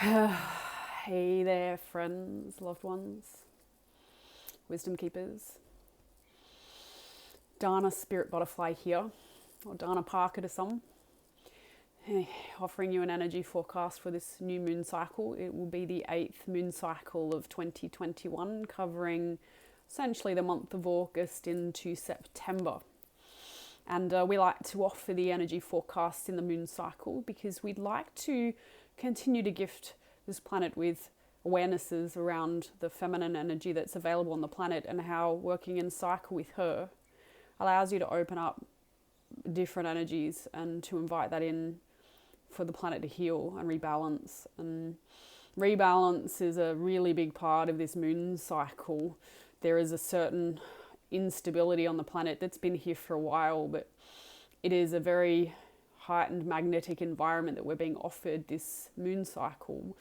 Hey there, friends, loved ones, wisdom keepers. Dana Spirit Butterfly here, or Dana Parker to some, offering you an energy forecast for this new moon cycle. It will be the 8th moon cycle of 2021, covering essentially the month of August into September. And we like to offer the energy forecast in the moon cycle because we'd like to continue to gift this planet with awarenesses around the feminine energy that's available on the planet, and how working in cycle with her allows you to open up different energies and to invite that in for the planet to heal and rebalance. And rebalance is a really big part of this moon cycle. There is a certain instability on the planet that's been here for a while, but it is a very heightened magnetic environment that we're being offered this moon cycle,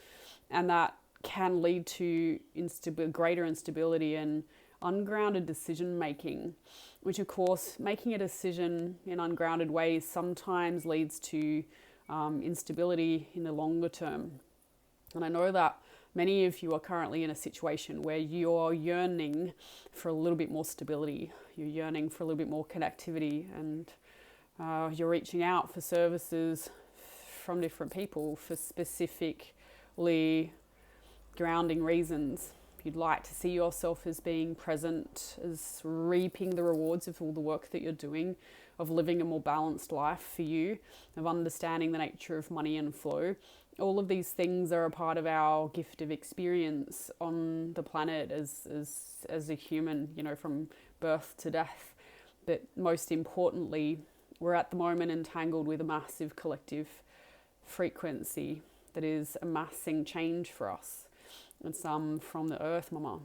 and that can lead to greater instability and ungrounded decision making, which of course making a decision in ungrounded ways sometimes leads to instability in the longer term. And I know that many of you are currently in a situation where you're yearning for a little bit more stability, you're yearning for a little bit more connectivity, and you're reaching out for services from different people for specifically grounding reasons. You'd like to see yourself as being present, as reaping the rewards of all the work that you're doing, of living a more balanced life for you, of understanding the nature of money and flow. All of these things are a part of our gift of experience on the planet as a human, from birth to death. But most importantly, we're at the moment entangled with a massive collective frequency that is amassing change for us. It's from the Earth Mama.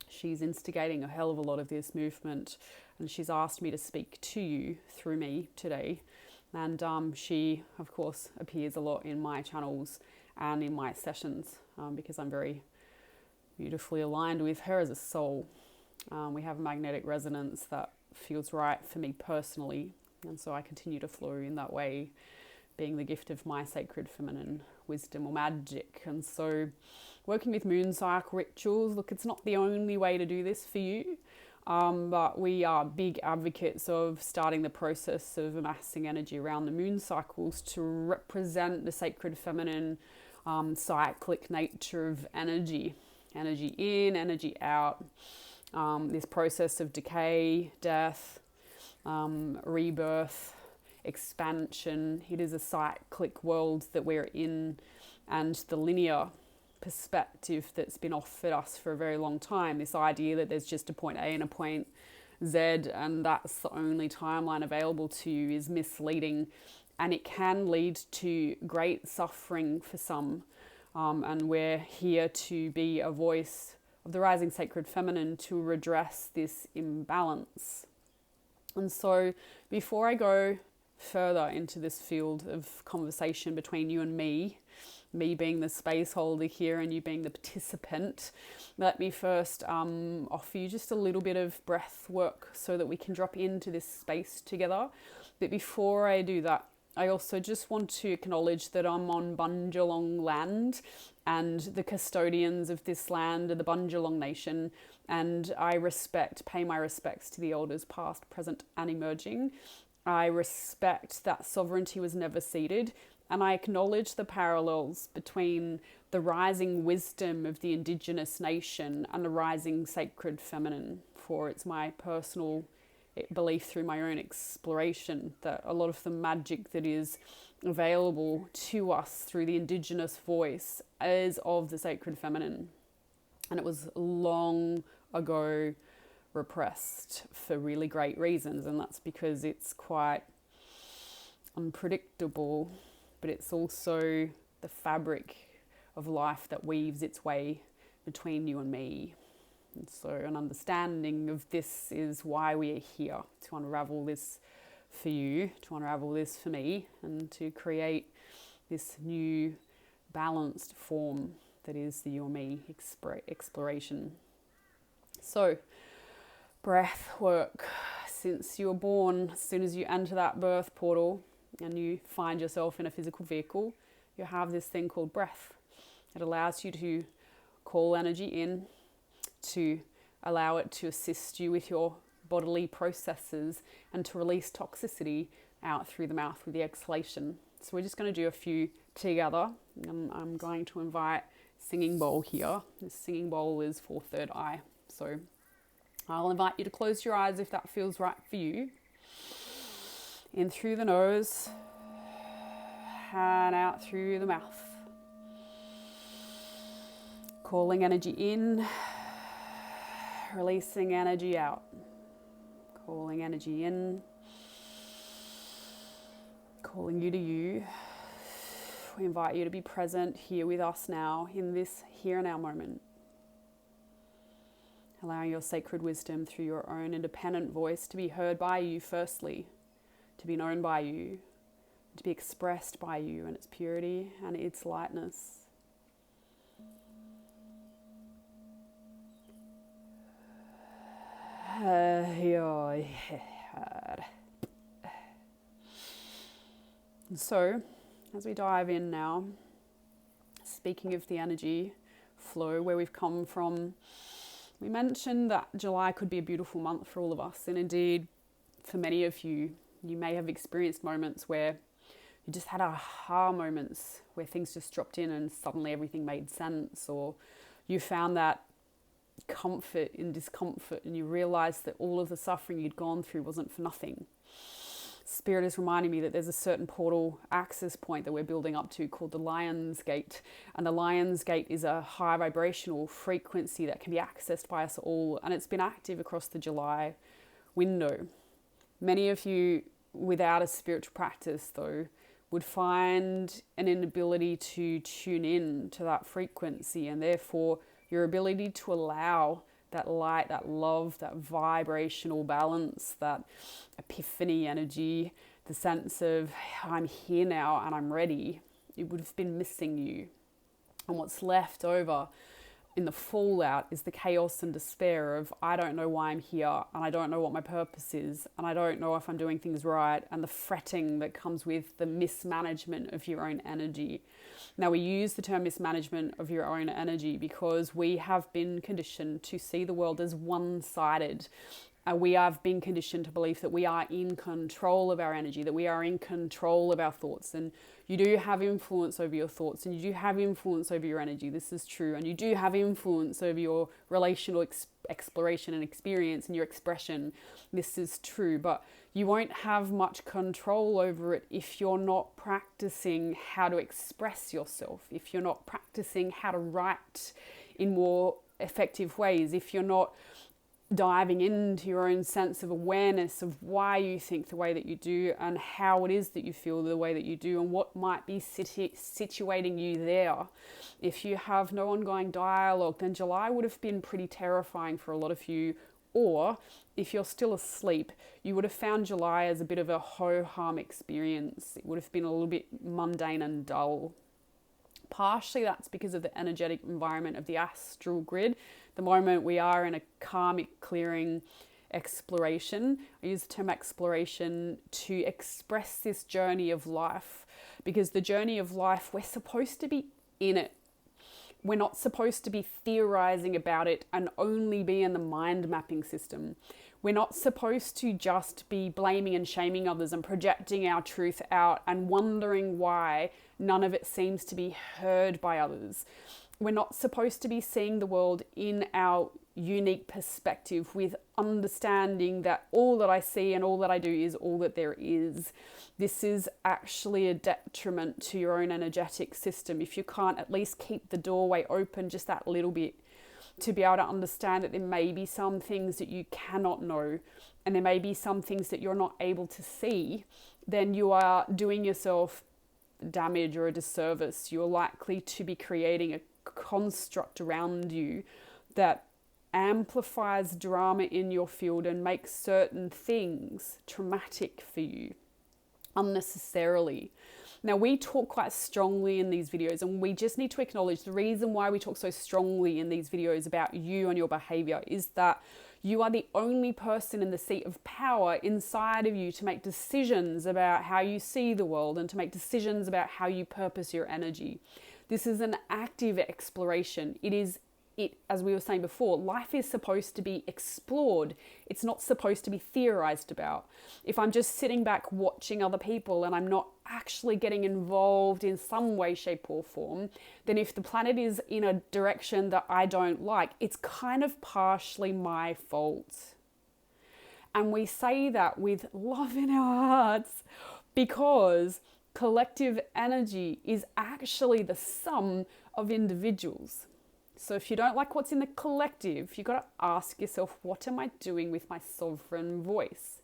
She's instigating a hell of a lot of this movement, and she's asked me to speak to you through me today. And she, of course, appears a lot in my channels and in my sessions because I'm very beautifully aligned with her as a soul. We have a magnetic resonance that feels right for me personally, and so I continue to flow in that way, being the gift of my sacred feminine wisdom or magic. And so working with moon cycle rituals, look, it's not the only way to do this for you, but we are big advocates of starting the process of amassing energy around the moon cycles to represent the sacred feminine cyclic nature of energy in, energy out, this process of decay, death, rebirth, expansion. It is a cyclic world that we're in, and the linear perspective that's been offered us for a very long time, this idea that there's just a point A and a point Z and that's the only timeline available to you, is misleading, and it can lead to great suffering for some. And we're here to be a voice of the rising sacred feminine to redress this imbalance. And so before I go further into this field of conversation between you and me being the space holder here and you being the participant, let me first offer you just a little bit of breath work so that we can drop into this space together. But before I do that, I also just want to acknowledge that I'm on Bundjalung land, and the custodians of this land are the Bundjalung Nation, and I pay my respects to the elders past, present and emerging. I respect that sovereignty was never ceded, and I acknowledge the parallels between the rising wisdom of the Indigenous nation and the rising sacred feminine, for it's my personal belief through my own exploration that a lot of the magic that is available to us through the Indigenous voice is of the sacred feminine. And it was long ago repressed for really great reasons, and that's because it's quite unpredictable, but it's also the fabric of life that weaves its way between you and me. And so an understanding of this is why we are here, to unravel this for you, to unravel this for me, and to create this new balanced form that is the you and me exploration. So breath work. Since you were born, as soon as you enter that birth portal and you find yourself in a physical vehicle, you have this thing called breath. It allows you to call energy in, to allow it to assist you with your bodily processes and to release toxicity out through the mouth with the exhalation. So we're just going to do a few together. I'm going to invite Singing Bowl here. This Singing Bowl is for third eye. So I'll invite you to close your eyes if that feels right for you. In through the nose and out through the mouth. Calling energy in, releasing energy out. Calling energy in, calling you to you. We invite you to be present here with us now in this here and now moment. Allowing your sacred wisdom through your own independent voice to be heard by you firstly, to be known by you, to be expressed by you in its purity and its lightness. So, as we dive in now, speaking of the energy flow, where we've come from, we mentioned that July could be a beautiful month for all of us. And indeed, for many of you, you may have experienced moments where you just had aha moments, where things just dropped in and suddenly everything made sense, or you found that comfort in discomfort and you realized that all of the suffering you'd gone through wasn't for nothing. Spirit is reminding me that there's a certain portal access point that we're building up to called the Lion's Gate. And the Lion's Gate is a high vibrational frequency that can be accessed by us all. And it's been active across the July window. Many of you without a spiritual practice, though, would find an inability to tune in to that frequency, and therefore your ability to allow that light, that love, that vibrational balance, that epiphany energy, the sense of I'm here now and I'm ready, it would have been missing you. And what's left over in the fallout is the chaos and despair of I don't know why I'm here, and I don't know what my purpose is, and I don't know if I'm doing things right, and the fretting that comes with the mismanagement of your own energy. Now, we use the term mismanagement of your own energy because we have been conditioned to see the world as one-sided. We have been conditioned to believe that we are in control of our energy, that we are in control of our thoughts. And you do have influence over your thoughts, and you do have influence over your energy. This is true. And you do have influence over your relational exploration and experience and your expression. This is true. But you won't have much control over it if you're not practicing how to express yourself, if you're not practicing how to write in more effective ways, if you're not diving into your own sense of awareness of why you think the way that you do and how it is that you feel the way that you do and what might be situating you there. If you have no ongoing dialogue, then July would have been pretty terrifying for a lot of you. Or if you're still asleep, you would have found July as a bit of a ho-hum experience. It would have been a little bit mundane and dull. Partially that's because of the energetic environment of the astral grid. The moment we are in a karmic clearing exploration. I use the term exploration to express this journey of life, because the journey of life, we're supposed to be in it. We're not supposed to be theorizing about it and only be in the mind mapping system. We're not supposed to just be blaming and shaming others and projecting our truth out and wondering why none of it seems to be heard by others. We're not supposed to be seeing the world in our unique perspective with understanding that all that I see and all that I do is all that there is. This is actually a detriment to your own energetic system if you can't at least keep the doorway open just that little bit to be able to understand that there may be some things that you cannot know and there may be some things that you're not able to see. Then you are doing yourself damage or a disservice. You're likely to be creating a construct around you that amplifies drama in your field and makes certain things traumatic for you unnecessarily. Now, we talk quite strongly in these videos, and we just need to acknowledge the reason why we talk so strongly in these videos about you and your behavior is that you are the only person in the seat of power inside of you to make decisions about how you see the world and to make decisions about how you purpose your energy. This is an active exploration. As we were saying before, life is supposed to be explored. It's not supposed to be theorized about. If I'm just sitting back watching other people and I'm not actually getting involved in some way, shape, or form, then if the planet is in a direction that I don't like, it's kind of partially my fault. And we say that with love in our hearts because collective energy is actually the sum of individuals. So if you don't like what's in the collective, you've got to ask yourself, what am I doing with my sovereign voice?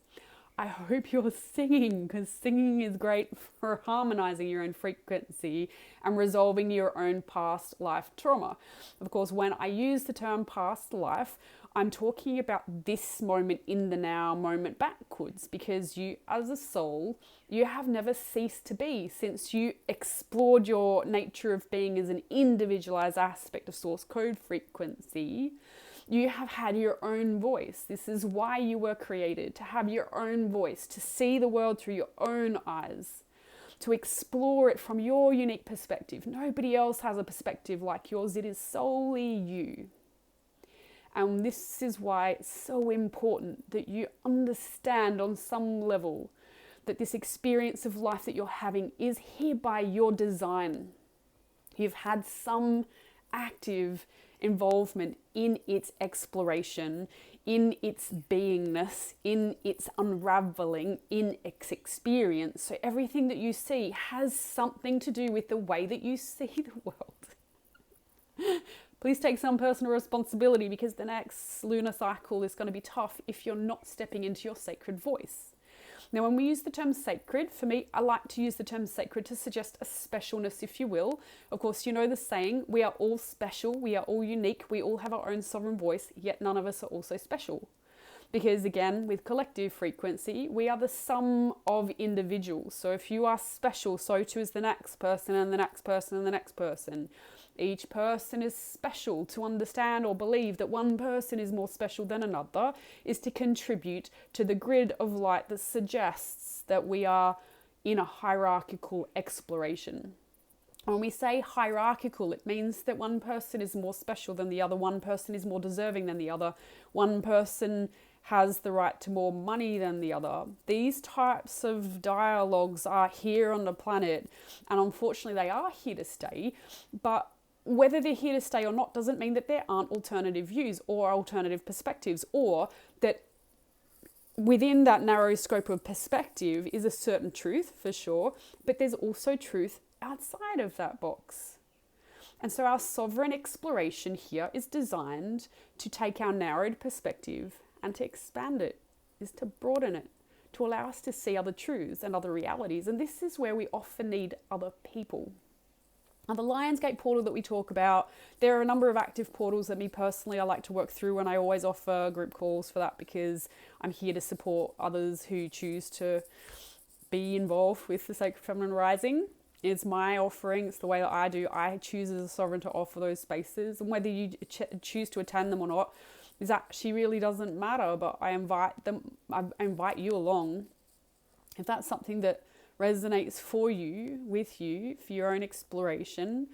I hope you're singing, because singing is great for harmonizing your own frequency and resolving your own past life trauma. Of course, when I use the term past life, I'm talking about this moment in the now, moment backwards, because you as a soul, you have never ceased to be since you explored your nature of being as an individualized aspect of source code frequency. You have had your own voice. This is why you were created, to have your own voice, to see the world through your own eyes, to explore it from your unique perspective. Nobody else has a perspective like yours. It is solely you. And this is why it's so important that you understand on some level that this experience of life that you're having is here by your design. You've had some active involvement in its exploration, in its beingness, in its unraveling, in its experience. So everything that you see has something to do with the way that you see the world. Please take some personal responsibility, because the next lunar cycle is going to be tough if you're not stepping into your sacred voice. Now, when we use the term sacred, for me, I like to use the term sacred to suggest a specialness, if you will. Of course, you know the saying, we are all special, we are all unique, we all have our own sovereign voice, yet none of us are also special. Because again, with collective frequency, we are the sum of individuals. So if you are special, so too is the next person and the next person and the next person. Each person is special. To understand or believe that one person is more special than another is to contribute to the grid of light that suggests that we are in a hierarchical exploration. When we say hierarchical, it means that one person is more special than the other, one person is more deserving than the other, one person has the right to more money than the other. These types of dialogues are here on the planet, and unfortunately they are here to stay, but whether they're here to stay or not doesn't mean that there aren't alternative views or alternative perspectives, or that within that narrow scope of perspective is a certain truth for sure, but there's also truth outside of that box. And so our sovereign exploration here is designed to take our narrowed perspective and to expand it, is to broaden it, to allow us to see other truths and other realities. And this is where we often need other people. Now, the Lionsgate portal that we talk about, there are a number of active portals that me personally I like to work through, and I always offer group calls for that because I'm here to support others who choose to be involved with the Sacred Feminine Rising. It's my offering, it's the way that I do. I choose as a sovereign to offer those spaces, and whether you choose to attend them or not is actually really doesn't matter, but I invite you along if that's something that resonates for you, with you, for your own exploration.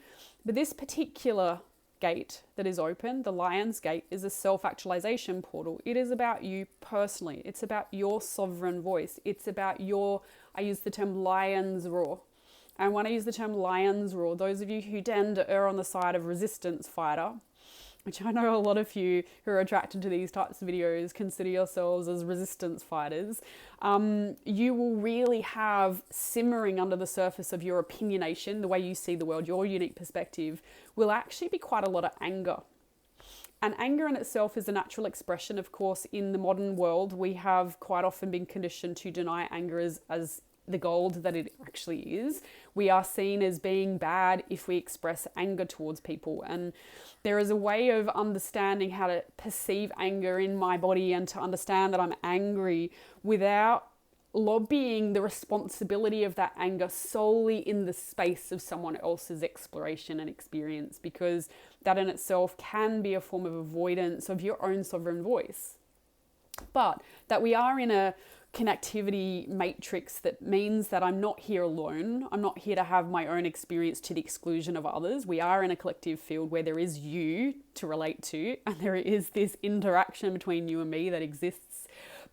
But this particular gate that is open, the Lion's Gate, is a self-actualization portal. It is about you personally. It's about your sovereign voice. It's about I use the term lion's roar. And when I use the term lion's roar, those of you who tend to err on the side of resistance fighter, which I know a lot of you who are attracted to these types of videos consider yourselves as resistance fighters, you will really have simmering under the surface of your opinionation, the way you see the world, your unique perspective, will actually be quite a lot of anger. And anger in itself is a natural expression. Of course, in the modern world, we have quite often been conditioned to deny anger as the gold that it actually is. We are seen as being bad if we express anger towards people. And there is a way of understanding how to perceive anger in my body and to understand that I'm angry without lobbying the responsibility of that anger solely in the space of someone else's exploration and experience, because that in itself can be a form of avoidance of your own sovereign voice. But that we are in a connectivity matrix that means that I'm not here alone. I'm not here to have my own experience to the exclusion of others. We are in a collective field where there is you to relate to, and there is this interaction between you and me that exists.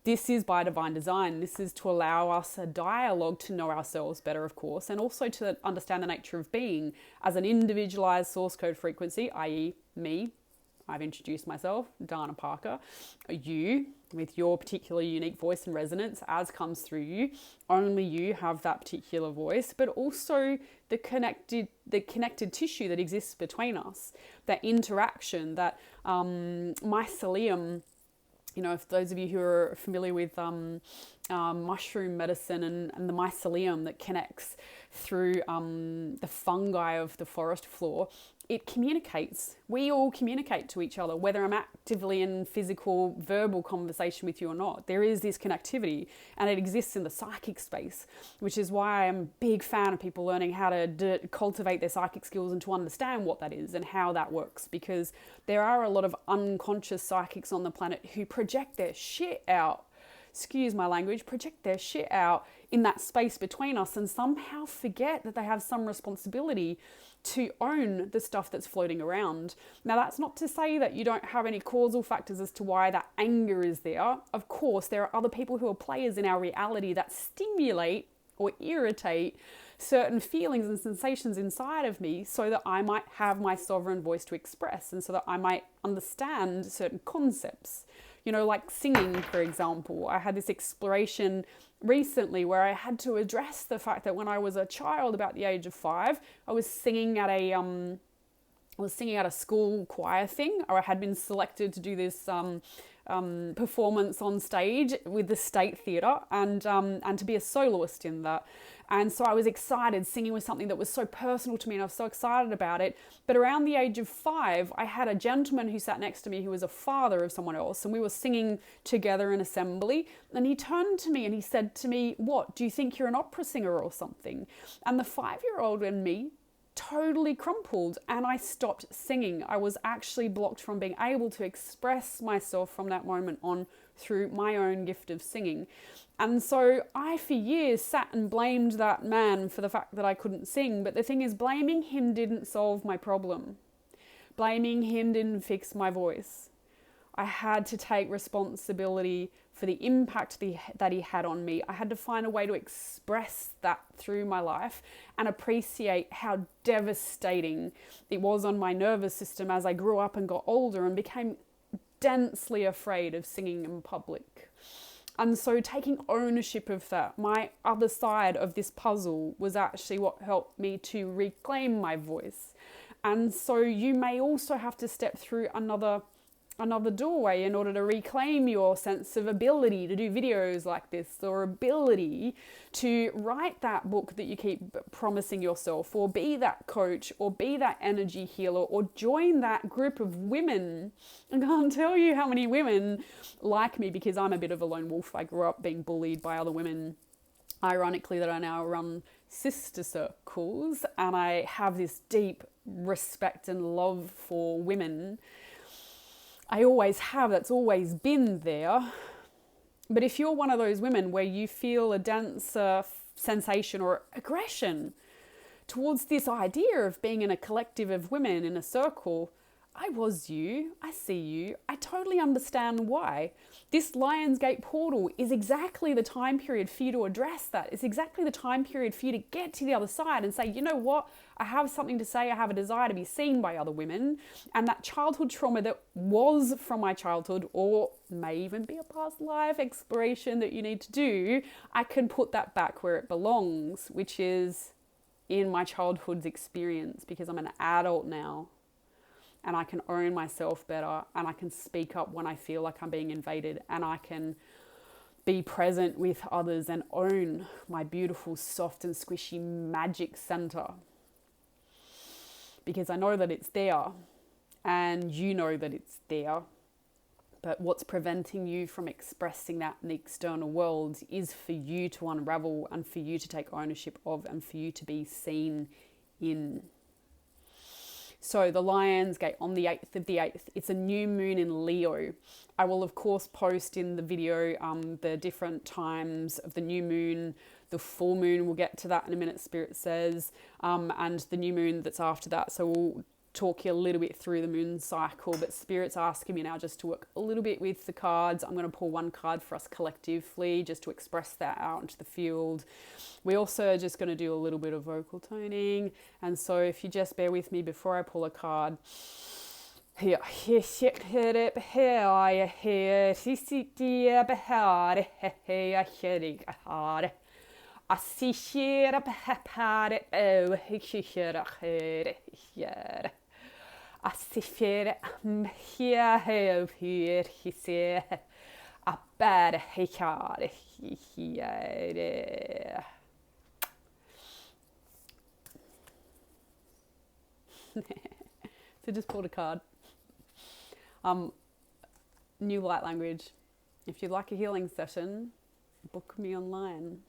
This is by divine design. This is to allow us a dialogue to know ourselves better, of course, and also to understand the nature of being as an individualized source code frequency, i.e. me. I've introduced myself, Dana Parker. You, with your particular unique voice and resonance as comes through you. Only you have that particular voice, but also the connected tissue that exists between us, that interaction, that mycelium. You know, if those of you who are familiar with mushroom medicine and the mycelium that connects through the fungi of the forest floor, it communicates. We all communicate to each other, whether I'm actively in physical, verbal conversation with you or not. There is this connectivity, and it exists in the psychic space, which is why I'm a big fan of people learning how to cultivate their psychic skills and to understand what that is and how that works, because there are a lot of unconscious psychics on the planet who project their shit out, excuse my language, project their shit out in that space between us and somehow forget that they have some responsibility to own the stuff that's floating around. Now, that's not to say that you don't have any causal factors as to why that anger is there. Of course, there are other people who are players in our reality that stimulate or irritate certain feelings and sensations inside of me so that I might have my sovereign voice to express and so that I might understand certain concepts. You know, like singing, for example. I had this exploration recently where I had to address the fact that when I was a child, about the age of 5, I was singing at a school choir thing, or I had been selected to do this performance on stage with the State Theatre and to be a soloist in that. And so I was excited. Singing was something that was so personal to me and I was so excited about it. But around the age of 5, I had a gentleman who sat next to me who was a father of someone else, and we were singing together in assembly. And he turned to me and he said to me, "What, do you think you're an opera singer or something?" And the 5-year-old in me totally crumpled and I stopped singing. I was actually blocked from being able to express myself from that moment on through my own gift of singing. And so I, for years, sat and blamed that man for the fact that I couldn't sing. But the thing is, blaming him didn't solve my problem. Blaming him didn't fix my voice. I had to take responsibility for the impact that he had on me. I had to find a way to express that through my life and appreciate how devastating it was on my nervous system as I grew up and got older and became densely afraid of singing in public. And so taking ownership of that, my other side of this puzzle, was actually what helped me to reclaim my voice. And so you may also have to step through another doorway in order to reclaim your sense of ability to do videos like this, or ability to write that book that you keep promising yourself, or be that coach, or be that energy healer, or join that group of women. I can't tell you how many women like me, because I'm a bit of a lone wolf. I grew up being bullied by other women. Ironically, that I now run sister circles, and I have this deep respect and love for women. I always have, that's always been there. But if you're one of those women where you feel a dense sensation or aggression towards this idea of being in a collective of women in a circle, I was you, I see you, I totally understand why. This Lionsgate portal is exactly the time period for you to address that. It's exactly the time period for you to get to the other side and say, you know what, I have something to say, I have a desire to be seen by other women, and that childhood trauma that was from my childhood, or may even be a past life exploration that you need to do, I can put that back where it belongs, which is in my childhood's experience, because I'm an adult now. And I can own myself better, and I can speak up when I feel like I'm being invaded, and I can be present with others and own my beautiful, soft and squishy magic center. Because I know that it's there, and you know that it's there. But what's preventing you from expressing that in the external world is for you to unravel, and for you to take ownership of, and for you to be seen in. So the Lion's Gate on the 8th of the 8th, it's a new moon in Leo. I will of course post in the video the different times of the new moon, the full moon, we'll get to that in a minute, Spirit says, and the new moon that's after that. So we'll talk you a little bit through the moon cycle, but Spirit's asking me now just to work a little bit with the cards. I'm going to pull one card for us collectively just to express that out into the field. We also are just going to do a little bit of vocal toning, and so if you just bear with me before I pull a card. So just pulled a card. New light language. If you'd like a healing session, book me online.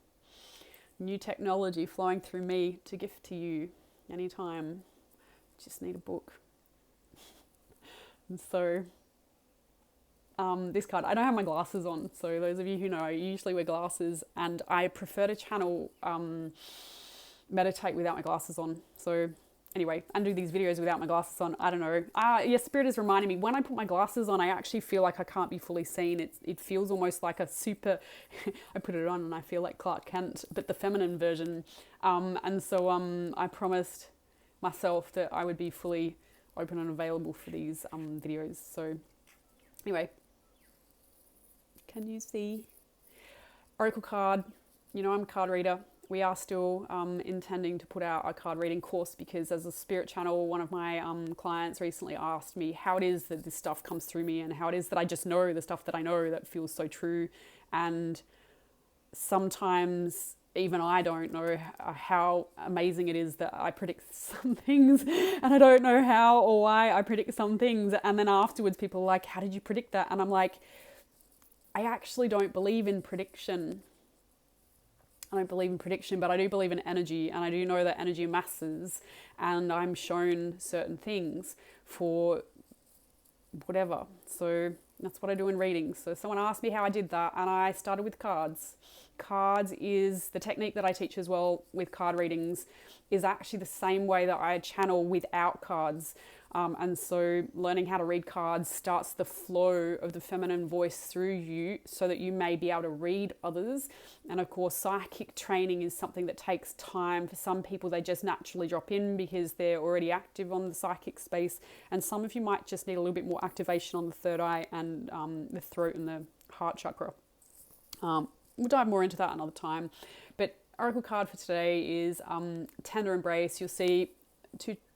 New technology flowing through me to gift to you anytime. Just need a book. And so this card, I don't have my glasses on, so those of you who know, I usually wear glasses, and I prefer to channel meditate without my glasses on. So anyway, and do these videos without my glasses on. I don't know. Yeah, Spirit is reminding me, when I put my glasses on, I actually feel like I can't be fully seen. It feels almost like a super, I put it on and I feel like Clark Kent, but the feminine version. And so I promised myself that I would be fully open and available for these videos. So anyway, can you see? Oracle card, you know I'm a card reader. We are still intending to put out a card reading course, because as a spirit channel, one of my clients recently asked me how it is that this stuff comes through me, and how it is that I just know the stuff that I know that feels so true. And sometimes even I don't know how amazing it is that I predict some things, and I don't know how or why I predict some things. And then afterwards people are like, how did you predict that? And I'm like, I actually don't believe in prediction. I don't believe in prediction, but I do believe in energy, and I do know that energy masses, and I'm shown certain things for whatever. So that's what I do in readings. So someone asked me how I did that, and I started with cards. Cards is the technique that I teach as well with card readings, is actually the same way that I channel without cards. And so learning how to read cards starts the flow of the feminine voice through you so that you may be able to read others. And of course, psychic training is something that takes time. For some people, they just naturally drop in because they're already active on the psychic space. And some of you might just need a little bit more activation on the third eye and the throat and the heart chakra. We'll dive more into that another time. But oracle card for today is Tender Embrace. You'll see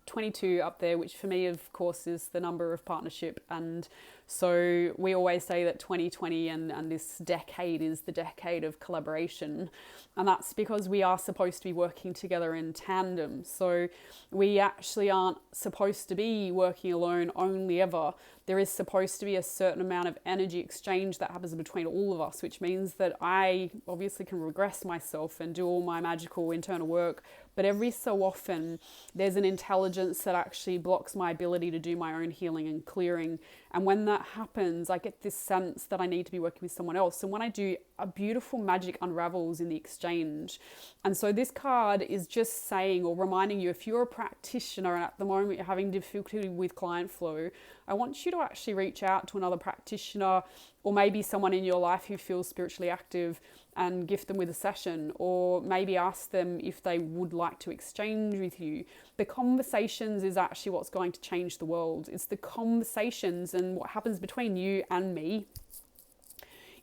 22 up there, which for me, of course, is the number of partnership. And so we always say that 2020 and this decade is the decade of collaboration. And that's because we are supposed to be working together in tandem. So we actually aren't supposed to be working alone only ever. There is supposed to be a certain amount of energy exchange that happens between all of us, which means that I obviously can regress myself and do all my magical internal work. But every so often, there's an intelligence that actually blocks my ability to do my own healing and clearing. And when that happens, I get this sense that I need to be working with someone else. And when I do, a beautiful magic unravels in the exchange. And so this card is just saying or reminding you, if you're a practitioner and at the moment you're having difficulty with client flow, I want you to actually reach out to another practitioner, or maybe someone in your life who feels spiritually active, and gift them with a session, or maybe ask them if they would like to exchange with you. The conversations is actually what's going to change the world. It's the conversations and what happens between you and me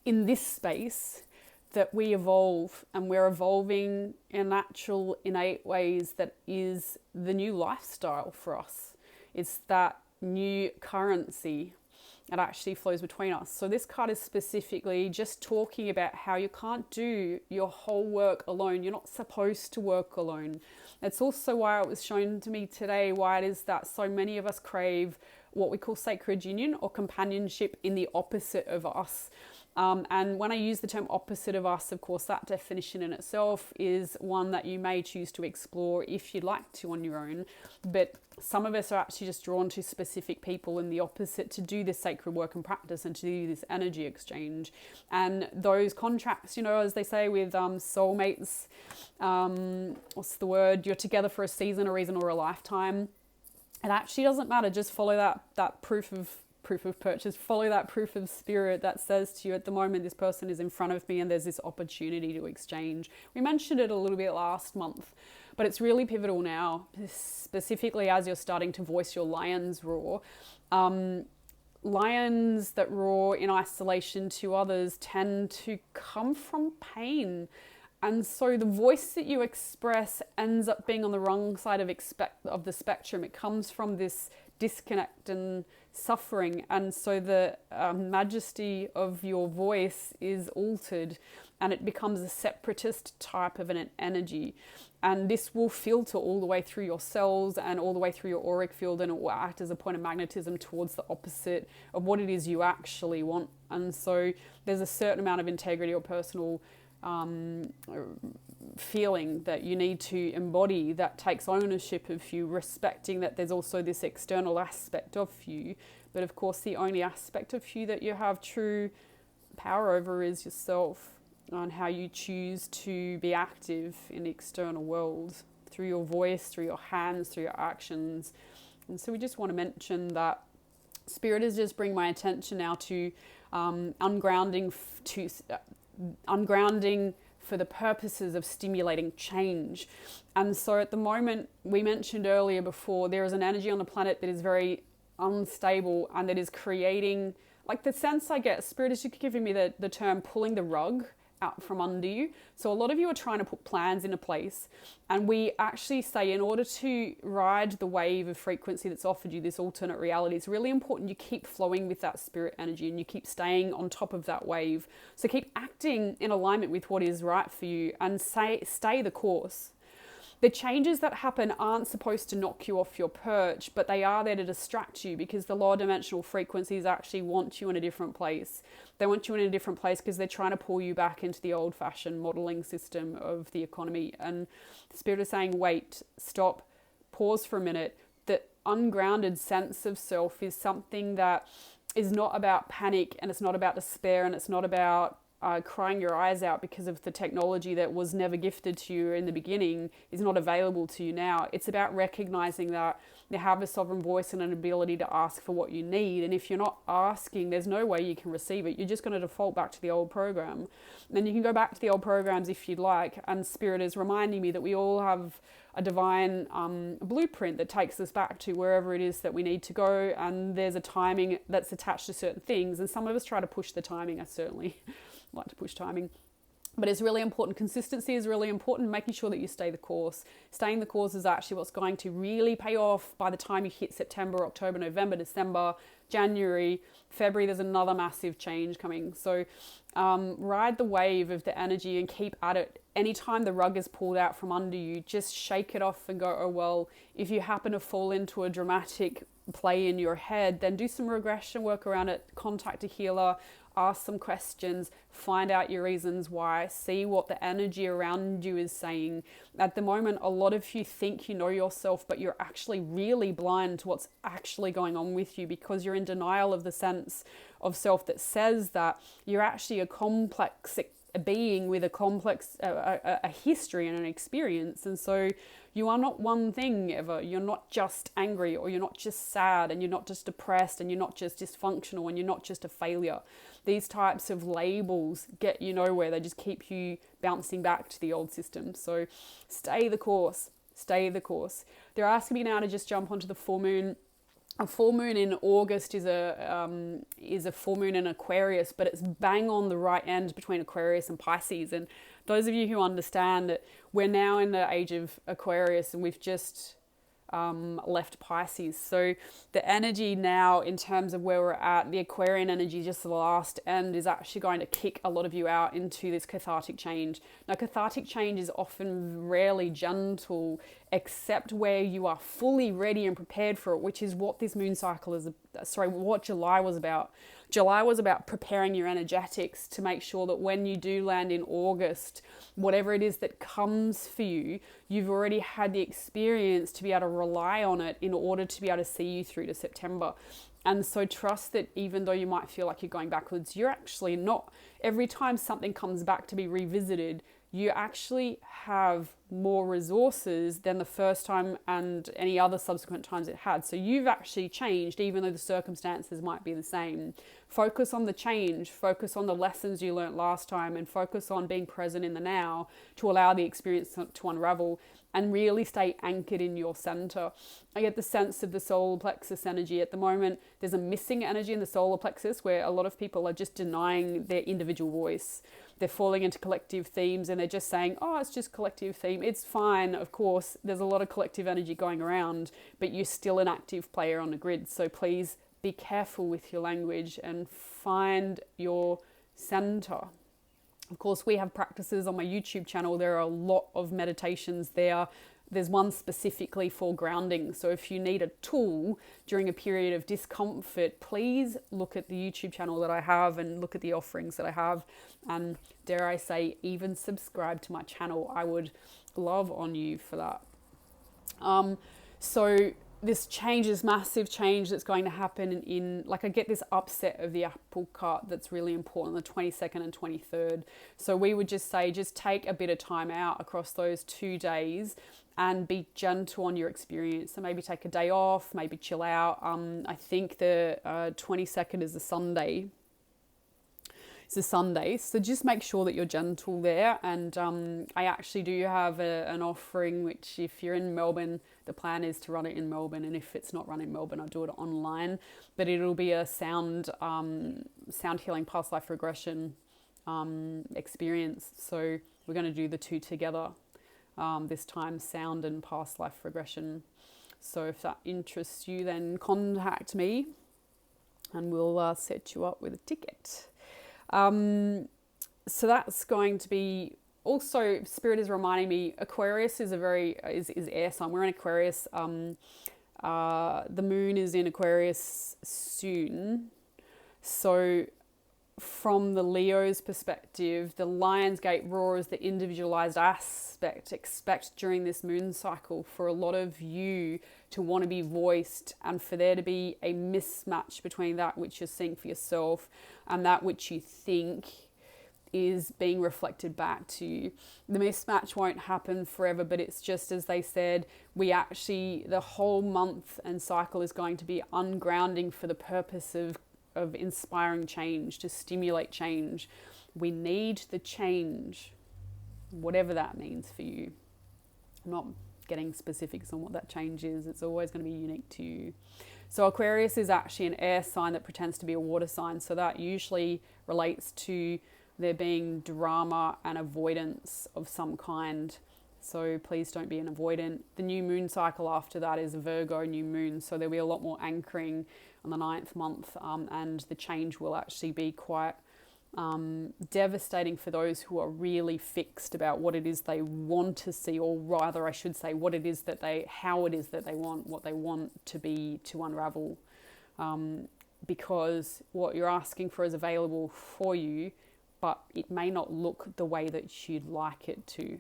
in this space that we evolve, and we're evolving in natural, innate ways that is the new lifestyle for us. It's that new currency that actually flows between us. So this card is specifically just talking about how you can't do your whole work alone. You're not supposed to work alone. It's also why it was shown to me today why it is that so many of us crave what we call sacred union or companionship in the opposite of us. And when I use the term opposite of us, of course, that definition in itself is one that you may choose to explore if you'd like to on your own. But some of us are actually just drawn to specific people in the opposite to do this sacred work and practice and to do this energy exchange. And those contracts, as they say with soulmates, what's the word? You're together for a season, a reason, or a lifetime. It actually doesn't matter. Just follow that proof of purchase, follow that proof of spirit that says to you, at the moment this person is in front of me and there's this opportunity to exchange. We mentioned it a little bit last month, but it's really pivotal now, specifically as you're starting to voice your lion's roar. Lions that roar in isolation to others tend to come from pain. And so the voice that you express ends up being on the wrong side of the spectrum. It comes from this disconnect and suffering, and so the majesty of your voice is altered and it becomes a separatist type of an energy, and this will filter all the way through your cells and all the way through your auric field, and it will act as a point of magnetism towards the opposite of what it is you actually want. And so there's a certain amount of integrity or personal feeling that you need to embody that takes ownership of you, respecting that there's also this external aspect of you. But of course, the only aspect of you that you have true power over is yourself, on how you choose to be active in the external world through your voice, through your hands, through your actions. And so we just want to mention that Spirit is just bringing my attention now to ungrounding for the purposes of stimulating change. And so at the moment, we mentioned earlier before, there is an energy on the planet that is very unstable and that is creating, like the sense I get, Spirit is giving me the term pulling the rug out from under you. So a lot of you are trying to put plans into place, and we actually say, in order to ride the wave of frequency that's offered you, this alternate reality, it's really important you keep flowing with that spirit energy and you keep staying on top of that wave. So keep acting in alignment with what is right for you and stay the course. The changes that happen aren't supposed to knock you off your perch, but they are there to distract you, because the lower dimensional frequencies actually want you in a different place. They want you in a different place because they're trying to pull you back into the old-fashioned modeling system of the economy. And the Spirit is saying, wait, stop, pause for a minute. The ungrounded sense of self is something that is not about panic, and it's not about despair, and it's not about crying your eyes out because of the technology that was never gifted to you in the beginning is not available to you now. It's about recognizing that you have a sovereign voice and an ability to ask for what you need. And if you're not asking, there's no way you can receive it. You're just going to default back to the old program. And then you can go back to the old programs if you'd like. And Spirit is reminding me that we all have a divine blueprint that takes us back to wherever it is that we need to go. And there's a timing that's attached to certain things. And some of us try to push the timing. I certainly like to push timing. But it's really important. Consistency is really important, making sure that you stay the course. Staying the course is actually what's going to really pay off by the time you hit September, October, November, December, January, February. There's another massive change coming. So ride the wave of the energy and keep at it. Anytime the rug is pulled out from under you, just shake it off and go, oh, well, if you happen to fall into a dramatic play in your head, then do some regression work around it, contact a healer, ask some questions, find out your reasons why, see what the energy around you is saying. At the moment, a lot of you think you know yourself, but you're actually really blind to what's actually going on with you, because you're in denial of the sense of self that says that you're actually a complex being with a complex a history and an experience. And so you are not one thing ever. You're not just angry, or you're not just sad, and you're not just depressed, and you're not just dysfunctional, and you're not just a failure. These types of labels get you nowhere. They just keep you bouncing back to the old system. So stay the course. Stay the course. They're asking me now to just jump onto the full moon. A full moon in August is a full moon in Aquarius, but it's bang on the right end between Aquarius and Pisces. And those of you who understand that we're now in the age of Aquarius, and we've just left Pisces. So the energy now, in terms of where we're at, the Aquarian energy, just the last end, is actually going to kick a lot of you out into this cathartic change. Now, cathartic change is often rarely gentle, except where you are fully ready and prepared for it, which is what this moon cycle is, what July was about. July was about preparing your energetics to make sure that when you do land in August, whatever it is that comes for you, you've already had the experience to be able to rely on it in order to be able to see you through to September. And so trust that even though you might feel like you're going backwards, you're actually not. Every time something comes back to be revisited, you actually have more resources than the first time and any other subsequent times it had. So you've actually changed, even though the circumstances might be the same. Focus on the change, focus on the lessons you learnt last time, and focus on being present in the now to allow the experience to unravel, and really stay anchored in your center. I get the sense of the solar plexus energy at the moment. There's a missing energy in the solar plexus where a lot of people are just denying their individual voice. They're falling into collective themes and they're just saying, oh, it's just collective theme. It's fine, of course. There's a lot of collective energy going around, but you're still an active player on the grid. So please be careful with your language and find your center. Of course, we have practices on my YouTube channel. There are a lot of meditations there. There's one specifically for grounding. So if you need a tool during a period of discomfort, please look at the YouTube channel that I have and look at the offerings that I have. And dare I say, even subscribe to my channel. I would love on you for that. So this change, this massive change that's going to happen I get this upset of the apple cart that's really important, the 22nd and 23rd. So we would just say, just take a bit of time out across those 2 days and be gentle on your experience. So maybe take a day off, maybe chill out. I think the 22nd is a Sunday. It's a Sunday, so just make sure that you're gentle there. And I actually do have an offering, which if you're in Melbourne, the plan is to run it in Melbourne, and if it's not run in Melbourne, I'll do it online. But it'll be a sound healing past life regression experience. So we're going to do the two together this time, sound and past life regression. So if that interests you, then contact me and we'll set you up with a ticket. So that's going to be, also Spirit is reminding me, Aquarius is is air sign. We're in Aquarius. The moon is in Aquarius soon. So from the Leo's perspective, the Lionsgate roars, the individualized aspect. Expect during this moon cycle for a lot of you to want to be voiced, and for there to be a mismatch between that which you're seeing for yourself and that which you think is being reflected back to you. The mismatch won't happen forever, but it's just as they said, the whole month and cycle is going to be ungrounding for the purpose of inspiring change, to stimulate change. We need the change, whatever that means for you. I'm not getting specifics on what that change is. It's always going to be unique to you. So Aquarius is actually an air sign that pretends to be a water sign. So that usually relates to there being drama and avoidance of some kind. So please don't be an avoidant. The new moon cycle after that is a Virgo new moon. So there'll be a lot more anchoring on the 9th month, and the change will actually be quite devastating for those who are really fixed about what it is they want to see, or rather I should say how it is that they want, what they want to be, to unravel, because what you're asking for is available for you, but it may not look the way that you'd like it to.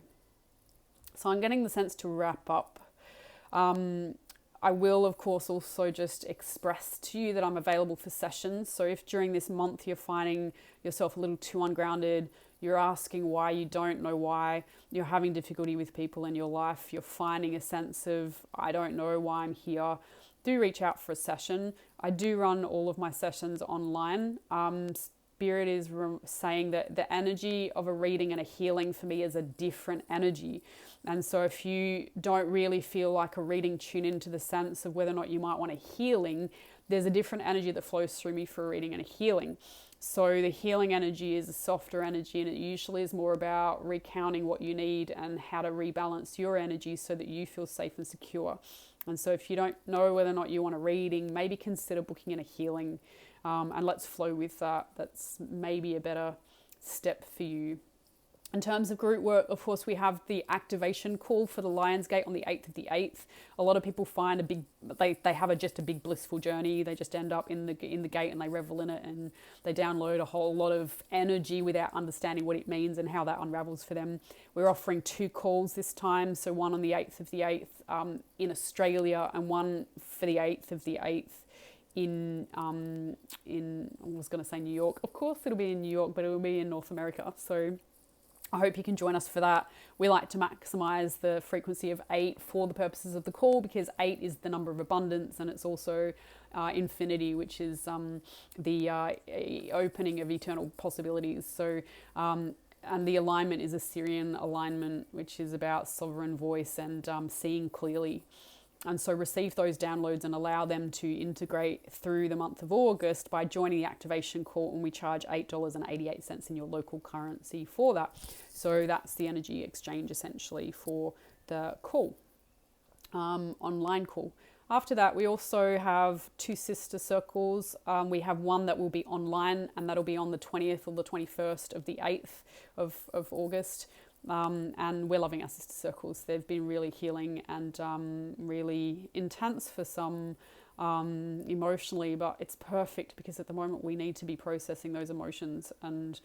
So I'm getting the sense to wrap up. I will, of course, also just express to you that I'm available for sessions. So if during this month you're finding yourself a little too ungrounded, you're asking why, you don't know why, you're having difficulty with people in your life, you're finding a sense of, I don't know why I'm here, do reach out for a session. I do run all of my sessions online. Spirit is saying that the energy of a reading and a healing for me is a different energy. And so if you don't really feel like a reading, tune into the sense of whether or not you might want a healing. There's a different energy that flows through me for a reading and a healing. So the healing energy is a softer energy, and it usually is more about recounting what you need and how to rebalance your energy so that you feel safe and secure. And so if you don't know whether or not you want a reading, maybe consider booking in a healing, and let's flow with that. That's maybe a better step for you. In terms of group work, of course, we have the activation call for the Lionsgate on the 8th of the 8th. A lot of people find they have just a big blissful journey. They just end up in the gate and they revel in it, and they download a whole lot of energy without understanding what it means and how that unravels for them. We're offering 2 calls this time, so one on the 8th of the 8th in Australia, and one for the 8th of the 8th in I was going to say New York. Of course, it'll be in New York, but it will be in North America. So I hope you can join us for that. We like to maximize the frequency of 8 for the purposes of the call, because 8 is the number of abundance, and it's also infinity, which is the opening of eternal possibilities. So, and the alignment is a Syrian alignment, which is about sovereign voice and seeing clearly. And so receive those downloads and allow them to integrate through the month of August by joining the activation call, and we charge $8.88 in your local currency for that. So that's the energy exchange essentially for the call, online call. After that, we also have 2 sister circles. We have one that will be online, and that'll be on the 20th or the 21st of the 8th of August. And we're loving our sister circles. They've been really healing and really intense for some emotionally, but it's perfect because at the moment we need to be processing those emotions. And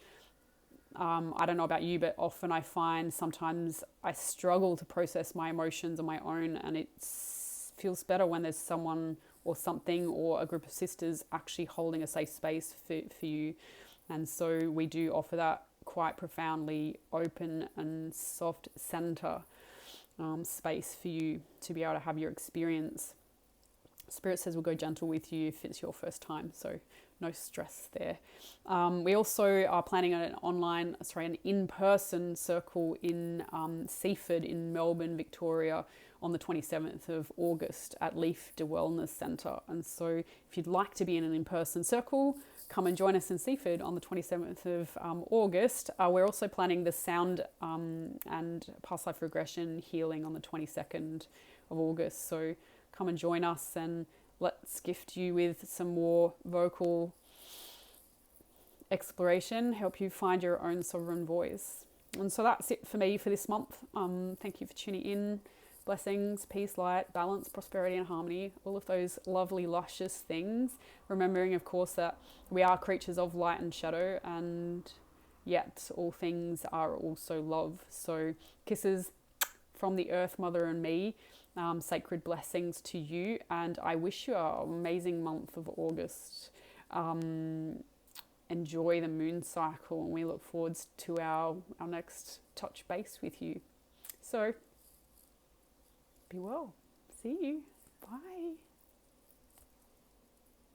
I don't know about you, but often I find sometimes I struggle to process my emotions on my own, and it feels better when there's someone or something or a group of sisters actually holding a safe space for you. And so we do offer that quite profoundly open and soft center space for you to be able to have your experience. Spirit says we'll go gentle with you if it's your first time, so no stress there. We also are planning an an in-person circle in Seaford in Melbourne, Victoria, on the 27th of August at Leaf de Wellness Centre. And so if you'd like to be in an in-person circle, come and join us in Seaford on the 27th of August. We're also planning the sound and past life regression healing on the 22nd of August. So come and join us, and let's gift you with some more vocal exploration, help you find your own sovereign voice. And so that's it for me for this month. Thank you for tuning in. Blessings, peace, light, balance, prosperity and harmony, all of those lovely, luscious things. Remembering, of course, that we are creatures of light and shadow, and yet all things are also love. So kisses from the Earth Mother and me, sacred blessings to you, and I wish you an amazing month of August. Enjoy the moon cycle, and we look forward to our next touch base with you. So be well. See you. Bye.